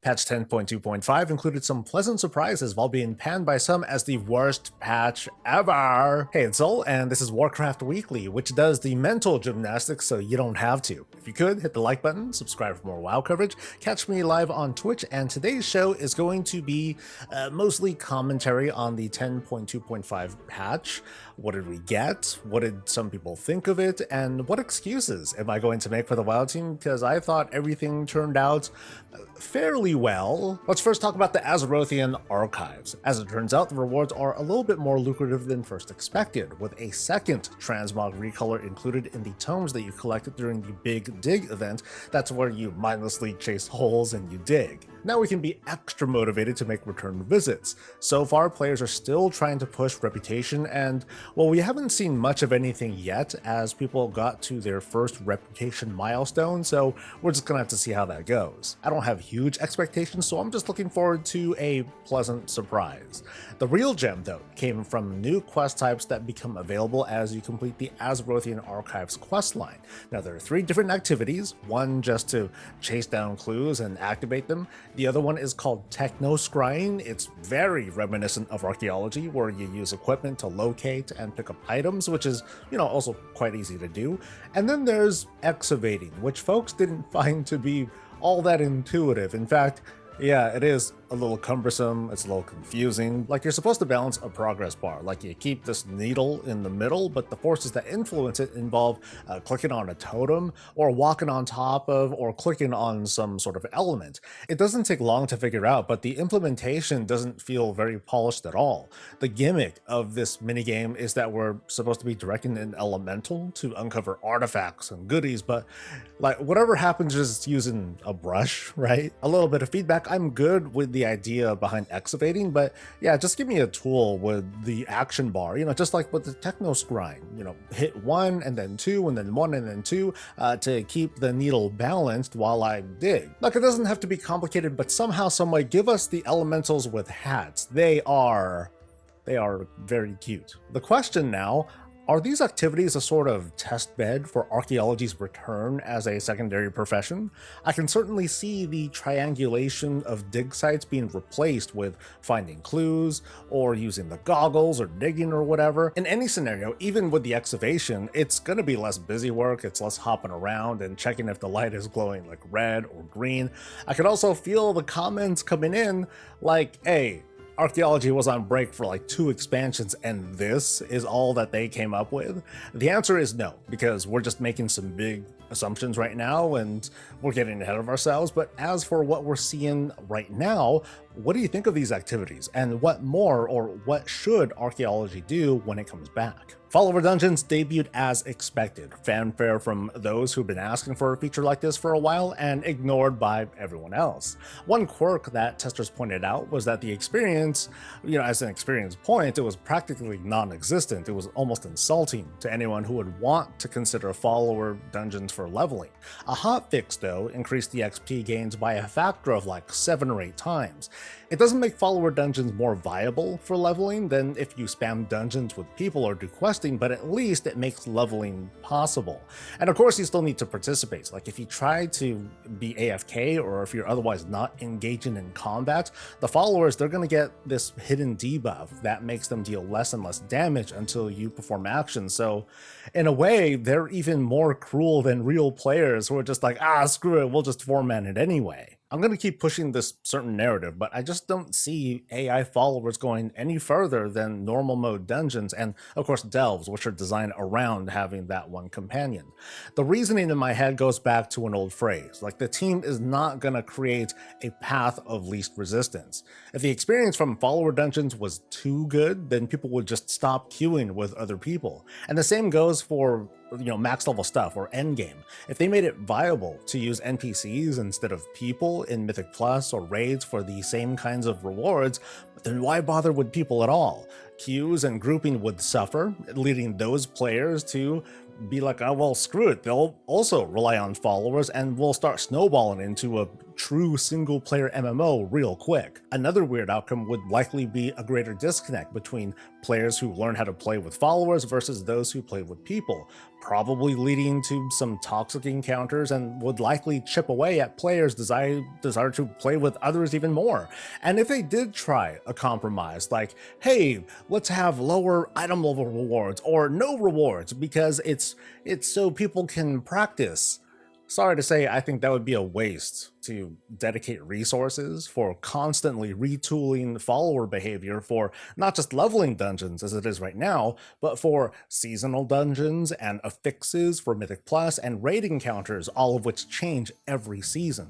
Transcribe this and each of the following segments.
Patch 10.2.5 included some pleasant surprises while being panned by some as the worst patch ever. Hey, it's Soul, and this is Warcraft Weekly, which does the mental gymnastics so you don't have to. If you could, hit the like button, subscribe for more WoW coverage, catch me live on Twitch, and today's show is going to be mostly commentary on the 10.2.5 patch. What did we get? What did some people think of it? And what excuses am I going to make for the WoW team? Because I thought everything turned out fairly well. Let's first talk about the Azerothian archives. As it turns out, the rewards are a little bit more lucrative than first expected, with a second transmog recolor included in the tomes that you collected during the Big Dig event. That's where you mindlessly chase holes and you dig. Now we can be extra motivated to make return visits. So far, players are still trying to push reputation, and well, we haven't seen much of anything yet as people got to their first reputation milestone, so we're just gonna have to see how that goes. I don't have huge expectations, so I'm just looking forward to a pleasant surprise. The real gem, though, came from new quest types that become available as you complete the Azerothian Archives questline. Now, there are 3 different activities, one just to chase down clues and activate them. The other one is called Techno Scrying. It's very reminiscent of Archaeology, where you use equipment to locate and pick up items, which is, also quite easy to do. And then there's Excavating, which folks didn't find to be all that intuitive. In fact, yeah, it is a little cumbersome, it's a little confusing. Like, you're supposed to balance a progress bar, like you keep this needle in the middle, but the forces that influence it involve clicking on a totem, or walking on top of, or clicking on some sort of element. It doesn't take long to figure out, but the implementation doesn't feel very polished at all. The gimmick of this minigame is that we're supposed to be directing an elemental to uncover artifacts and goodies, but like, whatever happens is using a brush, right? A little bit of feedback. I'm good with the idea behind excavating, but yeah, just give me a tool with the action bar, just like with the Techno Scrying, hit 1 and then 2 and then 1 and then 2 to keep the needle balanced while I dig. Like, it doesn't have to be complicated, but somehow, someway, give us the elementals with hats. They are very cute. The question now, are these activities a sort of test bed for archaeology's return as a secondary profession? I can certainly see the triangulation of dig sites being replaced with finding clues, or using the goggles, or digging, or whatever. In any scenario, even with the excavation, it's gonna be less busy work, it's less hopping around and checking if the light is glowing like red or green. I could also feel the comments coming in like, hey, Archaeology was on break for like 2 expansions and this is all that they came up with? The answer is no, because we're just making some big assumptions right now and we're getting ahead of ourselves. But as for what we're seeing right now, what do you think of these activities, and what more, or what should Archaeology do when it comes back? Follower Dungeons debuted as expected, fanfare from those who've been asking for a feature like this for a while and ignored by everyone else. One quirk that testers pointed out was that the experience, as an experience point, it was practically non-existent. It was almost insulting to anyone who would want to consider Follower Dungeons for leveling. A hotfix, though, increased the XP gains by a factor of like 7 or 8 times. It doesn't make Follower Dungeons more viable for leveling than if you spam dungeons with people or do questing, but at least it makes leveling possible. And of course, you still need to participate. Like, if you try to be AFK, or if you're otherwise not engaging in combat, the followers, they're going to get this hidden debuff that makes them deal less and less damage until you perform actions. So in a way, they're even more cruel than real players who are just like, screw it, we'll just format it anyway. I'm going to keep pushing this certain narrative, but I just don't see AI followers going any further than normal mode dungeons and, of course, delves, which are designed around having that one companion. The reasoning in my head goes back to an old phrase, like, the team is not going to create a path of least resistance. If the experience from follower dungeons was too good, then people would just stop queuing with other people. And the same goes for max level stuff or endgame. If they made it viable to use NPCs instead of people in Mythic Plus or raids for the same kinds of rewards, then why bother with people at all? Queues and grouping would suffer, leading those players to be like, oh, well, screw it. They'll also rely on followers and we'll start snowballing into a true single-player MMO real quick. Another weird outcome would likely be a greater disconnect between players who learn how to play with followers versus those who play with people, probably leading to some toxic encounters and would likely chip away at players' desire to play with others even more. And if they did try a compromise, like, hey, let's have lower item level rewards or no rewards because it's so people can practice. Sorry to say, I think that would be a waste to dedicate resources for constantly retooling follower behavior for not just leveling dungeons as it is right now, but for seasonal dungeons and affixes for Mythic Plus and raid encounters, all of which change every season.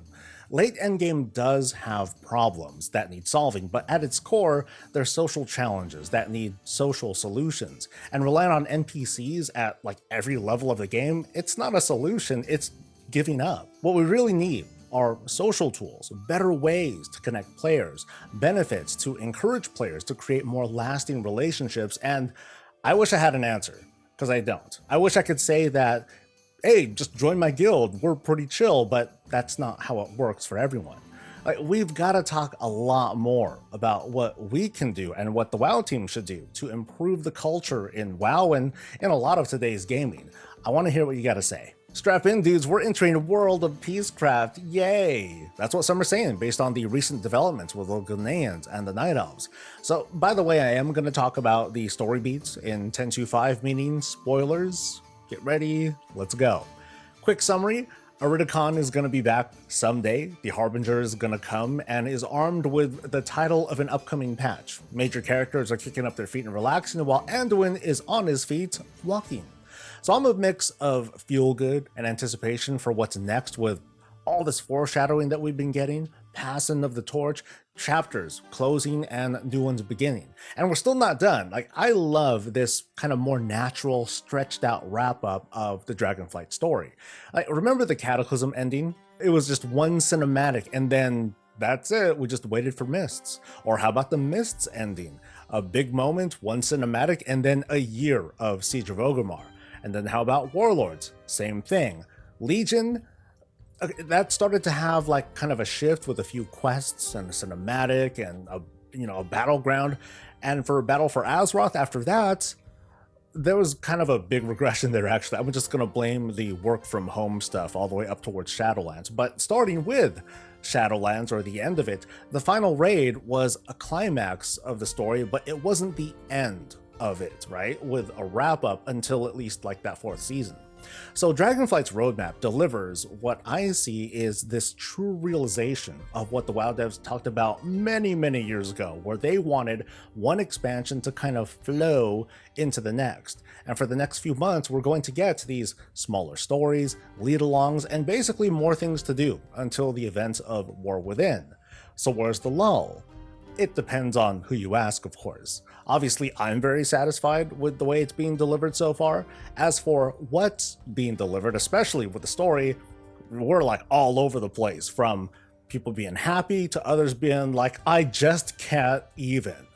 Late endgame does have problems that need solving, but at its core, they're social challenges that need social solutions. And relying on NPCs at like every level of the game, it's not a solution, it's giving up. What we really need are social tools, better ways to connect players, benefits to encourage players to create more lasting relationships, and I wish I had an answer, because I don't. I wish I could say that, hey, just join my guild, we're pretty chill, but that's not how it works for everyone. Like, we've got to talk a lot more about what we can do and what the WoW team should do to improve the culture in WoW and in a lot of today's gaming. I want to hear what you got to say. Strap in, dudes, we're entering a world of peacecraft, yay! That's what some are saying based on the recent developments with the Gilneas and the Night Elves. So, by the way, I am going to talk about the story beats in 10.2.5, meaning spoilers. Get ready, let's go. Quick summary, Iridicon is going to be back someday, the Harbinger is going to come, and is armed with the title of an upcoming patch. Major characters are kicking up their feet and relaxing, while Anduin is on his feet, walking. So I'm a mix of feel-good and anticipation for what's next with all this foreshadowing that we've been getting, passing of the torch, chapters closing and new ones beginning. And we're still not done. Like, I love this kind of more natural, stretched out wrap-up of the Dragonflight story. Like, remember the Cataclysm ending? It was just one cinematic and then that's it, we just waited for Mists. Or how about the Mists ending? A big moment, one cinematic, and then a year of Siege of Orgrimmar. And then how about Warlords? Same thing. Legion, that started to have like kind of a shift with a few quests and a cinematic and a battleground. And for Battle for Azeroth after that, there was kind of a big regression there actually. I'm just gonna blame the work from home stuff all the way up towards Shadowlands. But starting with Shadowlands, or the end of it, the final raid was a climax of the story, but it wasn't the end of it, right? With a wrap up until at least like that 4th season. So Dragonflight's roadmap delivers what I see is this true realization of what the WoW devs talked about many years ago, where they wanted one expansion to kind of flow into the next. And for the next few months, we're going to get these smaller stories, lead-alongs, and basically more things to do until the events of War Within. So where's the lull? It depends on who you ask, of course. Obviously, I'm very satisfied with the way it's being delivered so far. As for what's being delivered, especially with the story, we're like all over the place, from people being happy to others being like, I just can't even.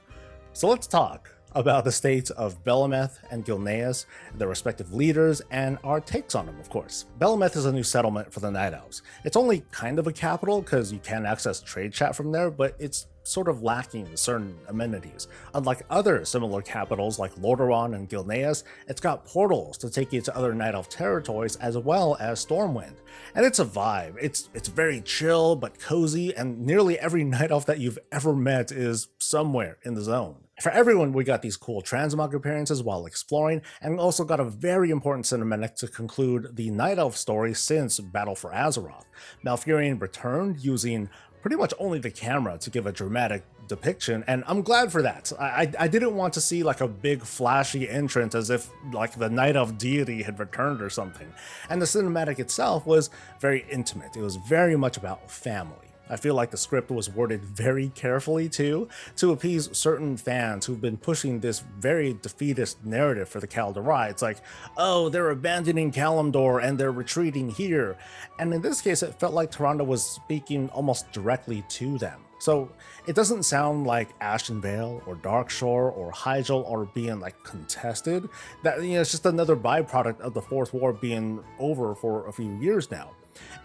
So let's talk about the states of Bel'ameth and Gilneas, their respective leaders, and our takes on them, of course. Bel'ameth is a new settlement for the Night Elves. It's only kind of a capital because you can access trade chat from there, but it's sort of lacking certain amenities. Unlike other similar capitals like Lordaeron and Gilneas, it's got portals to take you to other Night Elf territories as well as Stormwind. And it's a vibe. It's very chill but cozy, and nearly every Night Elf that you've ever met is somewhere in the zone. For everyone, we got these cool transmog appearances while exploring, and we also got a very important cinematic to conclude the Night Elf story since Battle for Azeroth. Malfurion returned using pretty much only the camera to give a dramatic depiction, and I'm glad for that. I didn't want to see like a big flashy entrance as if like the Night Elf deity had returned or something. And the cinematic itself was very intimate. It was very much about family. I feel like the script was worded very carefully too, to appease certain fans who've been pushing this very defeatist narrative for the Kaldorei. It's like, oh, they're abandoning Kalimdor and they're retreating here. And in this case, it felt like Tyrande was speaking almost directly to them. So it doesn't sound like Ashen Vale or Darkshore or Hyjal are being like contested. That, it's just another byproduct of the Fourth War being over for a few years now.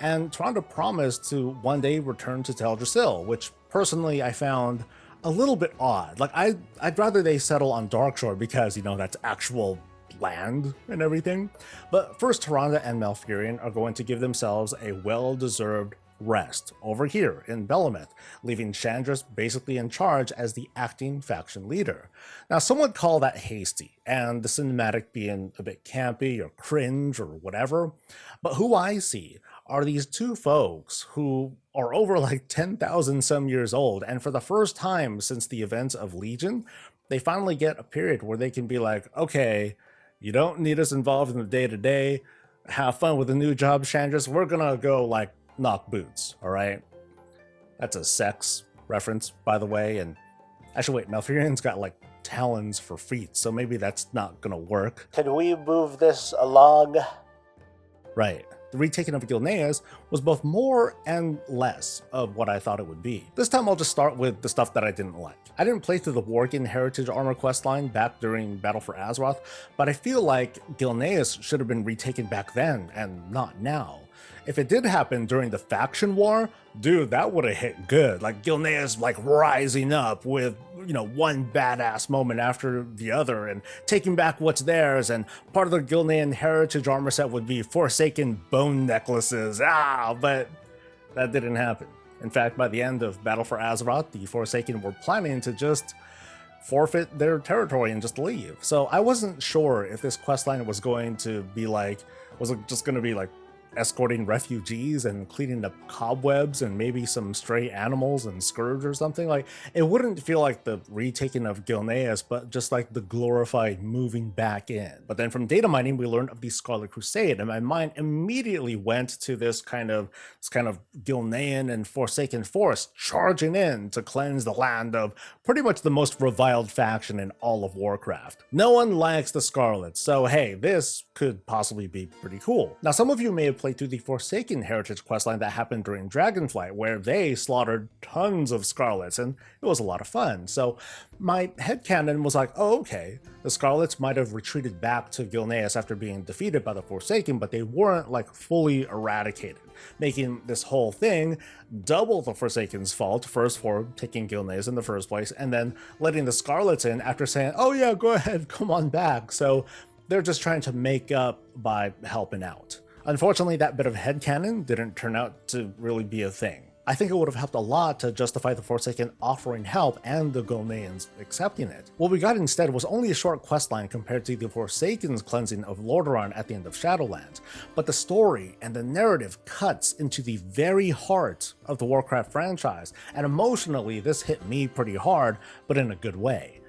And Tyrande promised to one day return to Teldrassil, which personally I found a little bit odd. Like I'd rather they settle on Darkshore because, you know, that's actual land and everything. But first, Tyrande and Malfurion are going to give themselves a well-deserved rest over here in Bel'ameth, leaving Shandris basically in charge as the acting faction leader. Now, some would call that hasty, and the cinematic being a bit campy or cringe or whatever, but who I see are these two folks who are over like 10,000 some years old, and for the first time since the events of Legion, they finally get a period where they can be like, okay, you don't need us involved in the day-to-day, have fun with the new job, Shandris, we're gonna go like knock boots, all right? That's a sex reference, by the way, and actually wait, Malfurion's got like talons for feet, so maybe that's not gonna work. Can we move this along? Right. The retaking of Gilneas was both more and less of what I thought it would be. This time I'll just start with the stuff that I didn't like. I didn't play through the Worgen Heritage Armor questline back during Battle for Azeroth, but I feel like Gilneas should have been retaken back then and not now. If it did happen during the faction war, dude, that would have hit good. Like Gilneas like rising up with, you know, one badass moment after the other and taking back what's theirs, and part of the Gilnean heritage armor set would be Forsaken bone necklaces. But that didn't happen. In fact, by the end of Battle for Azeroth, the Forsaken were planning to just forfeit their territory and just leave. So I wasn't sure if this questline was going to be like, was it just going to be like escorting refugees and cleaning up cobwebs and maybe some stray animals and scourge or something. Like, it wouldn't feel like the retaking of Gilneas, but just like the glorified moving back in. But then from data mining, we learned of the Scarlet Crusade, and my mind immediately went to this kind of Gilnean and Forsaken force charging in to cleanse the land of pretty much the most reviled faction in all of Warcraft. No one likes the Scarlet, so hey, this could possibly be pretty cool. Now, some of you may have played through the Forsaken Heritage questline that happened during Dragonflight, where they slaughtered tons of Scarlets, and it was a lot of fun. So my headcanon was like, oh, okay, the Scarlets might have retreated back to Gilneas after being defeated by the Forsaken, but they weren't like fully eradicated, making this whole thing double the Forsaken's fault, first for taking Gilneas in the first place, and then letting the Scarlets in after saying, oh yeah, go ahead, come on back. So they're just trying to make up by helping out. Unfortunately, that bit of headcanon didn't turn out to really be a thing. I think it would have helped a lot to justify the Forsaken offering help and the Gilneans accepting it. What we got instead was only a short questline compared to the Forsaken's cleansing of Lordaeron at the end of Shadowlands, but the story and the narrative cuts into the very heart of the Warcraft franchise, and emotionally this hit me pretty hard, but in a good way.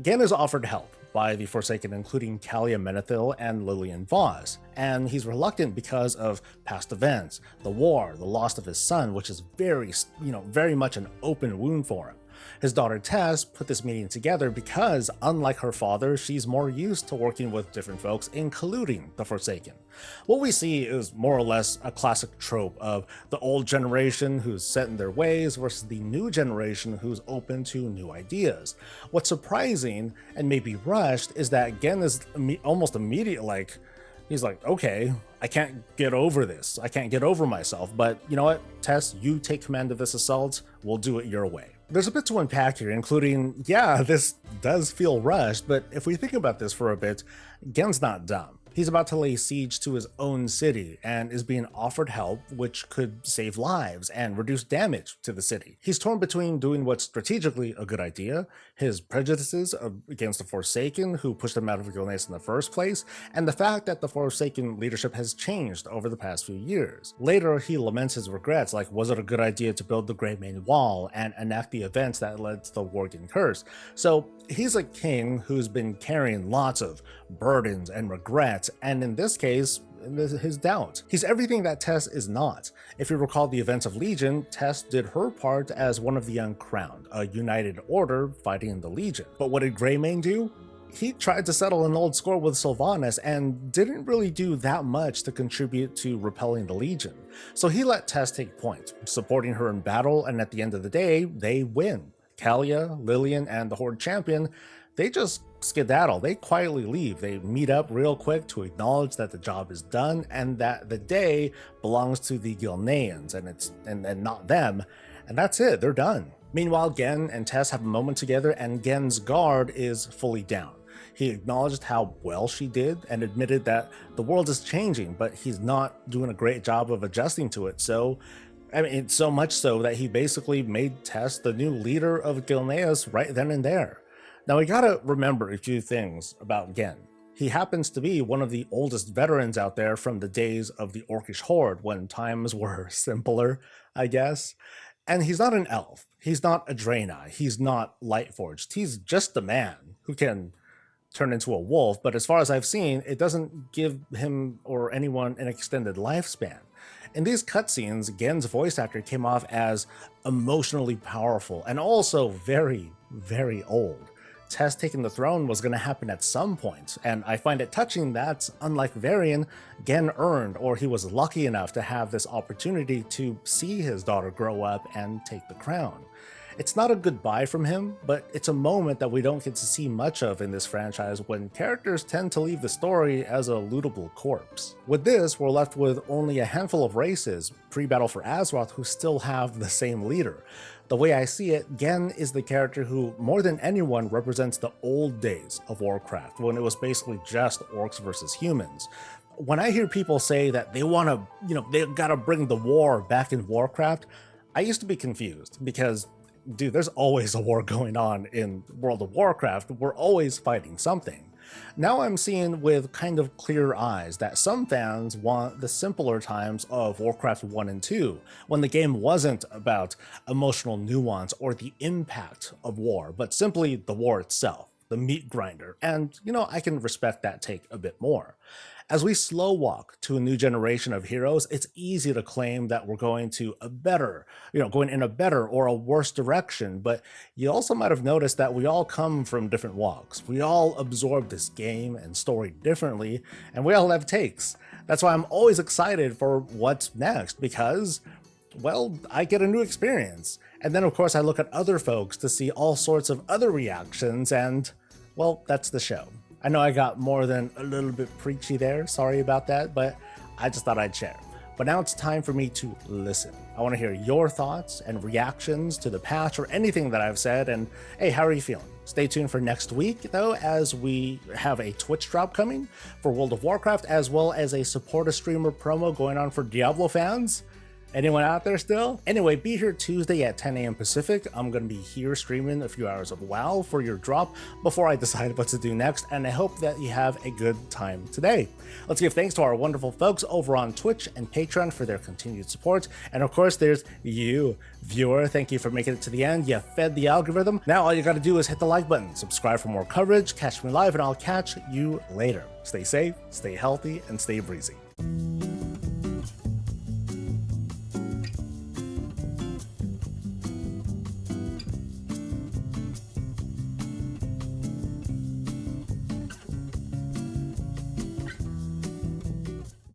Gen is offered help by the Forsaken, including Kalia Menethil and Lillian Voss, and he's reluctant because of past events, the war, the loss of his son, which is very much an open wound for him. His daughter Tess put this meeting together because, unlike her father, she's more used to working with different folks, including the Forsaken. What we see is more or less a classic trope of the old generation who's set in their ways versus the new generation who's open to new ideas. What's surprising and maybe rushed is that Gen is almost immediate, like, he's like, okay, I can't get over this. I can't get over myself, but you know what, Tess, you take command of this assault, we'll do it your way. There's a bit to unpack here, including, yeah, this does feel rushed, but if we think about this for a bit, Gen's not dumb. He's about to lay siege to his own city and is being offered help, which could save lives and reduce damage to the city. He's torn between doing what's strategically a good idea, his prejudices against the Forsaken who pushed him out of Gilneas in the first place, and the fact that the Forsaken leadership has changed over the past few years. Later, he laments his regrets, like, was it a good idea to build the Great Main Wall and enact the events that led to the Worgen Curse? So he's a king who's been carrying lots of burdens and regrets, and in this case, his doubt. He's everything that Tess is not. If you recall the events of Legion, Tess did her part as one of the Uncrowned, a united order fighting the Legion. But what did Greymane do? He tried to settle an old score with Sylvanas and didn't really do that much to contribute to repelling the Legion. So he let Tess take point, supporting her in battle, and at the end of the day, they win. Kalia, Lillian, and the Horde champion, they just skedaddle. They quietly leave. They meet up real quick to acknowledge that the job is done and that the day belongs to the Gilneans and not them. And that's it. They're done. Meanwhile, Gen and Tess have a moment together, and Gen's guard is fully down. He acknowledged how well she did and admitted that the world is changing, but he's not doing a great job of adjusting to it. So so much so that he basically made Tess the new leader of Gilneas right then and there. Now we gotta remember a few things about Gen. He happens to be one of the oldest veterans out there from the days of the Orcish Horde, when times were simpler, I guess. And he's not an elf, he's not a Draenei, he's not Lightforged, he's just a man who can turn into a wolf, but as far as I've seen, it doesn't give him or anyone an extended lifespan. In these cutscenes, Gen's voice actor came off as emotionally powerful and also very, very old. Tess taking the throne was going to happen at some point, and I find it touching that, unlike Varian, Gen earned, or he was lucky enough to have this opportunity to see his daughter grow up and take the crown. It's not a goodbye from him, but it's a moment that we don't get to see much of in this franchise when characters tend to leave the story as a lootable corpse. With this, we're left with only a handful of races, pre-battle for Azeroth, who still have the same leader. The way I see it, Gen is the character who, more than anyone, represents the old days of Warcraft, when it was basically just orcs versus humans. When I hear people say that they want to, they gotta bring the war back in Warcraft, I used to be confused because dude, there's always a war going on in World of Warcraft. We're always fighting something. Now I'm seeing with kind of clear eyes that some fans want the simpler times of Warcraft 1 and 2, when the game wasn't about emotional nuance or the impact of war, but simply the war itself, the meat grinder. And, I can respect that take a bit more. As we slow walk to a new generation of heroes, it's easy to claim that we're going to going in a better or a worse direction, but you also might have noticed that we all come from different walks. We all absorb this game and story differently, and we all have takes. That's why I'm always excited for what's next, because, well, I get a new experience. And then of course I look at other folks to see all sorts of other reactions, and, well, that's the show. I know I got more than a little bit preachy there, sorry about that, but I just thought I'd share. But now it's time for me to listen. I want to hear your thoughts and reactions to the patch or anything that I've said, and hey, how are you feeling? Stay tuned for next week, though, as we have a Twitch drop coming for World of Warcraft, as well as a support a streamer promo going on for Diablo fans. Anyone out there still? Anyway, be here Tuesday at 10 a.m. Pacific. I'm going to be here streaming a few hours of WoW for your drop before I decide what to do next, and I hope that you have a good time today. Let's give thanks to our wonderful folks over on Twitch and Patreon for their continued support, and of course there's you, viewer. Thank you for making it to the end. You fed the algorithm. Now all you got to do is hit the like button, subscribe for more coverage, catch me live, and I'll catch you later. Stay safe, stay healthy, and stay breezy.